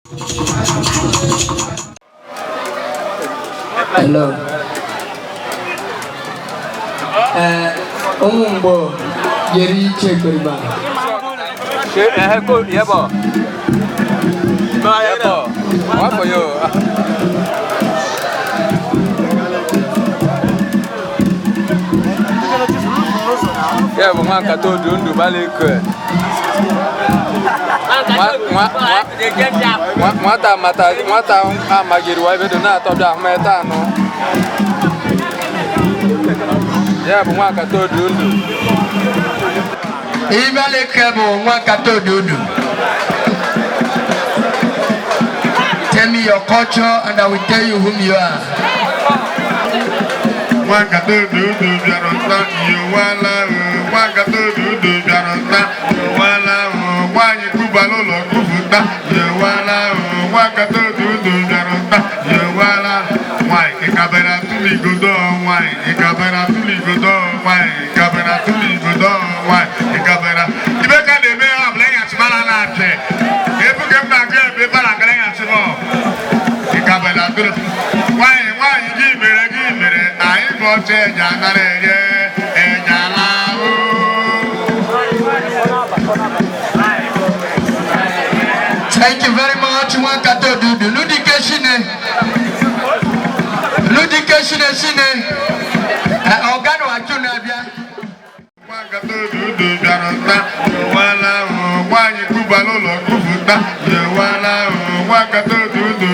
Hello. Umbo Yeri Chekuriba. Yebo. What for you? Yeah, but man can do balik. Mata magiri wa bedo na to da meta no. Yeah, but man can do. Ibale kebo one kato dudu. Tell me your culture and I will tell you whom you are. One kato dudu biarota yuwala. One kato dudu biarota yuwala. One kuba lolo kufuta yuwala. One kato dudu biarota yuwala. Why ikabera tuli godo? Why ikabera tuli godo? Why ikabera tuli godo? Why ikabera? Ibeka de me ablenga chibala na che. Ebu kemna ke be bala galenga chibo. Ikabera tuli. Why give me. I go che janare ye jana o. Thank you very much. One kato dudu. Ludikeshine shine. Organo achuna bia. One kato dudu biarota yuwala. One kuba lolo kufuta yuwala. One kato dudu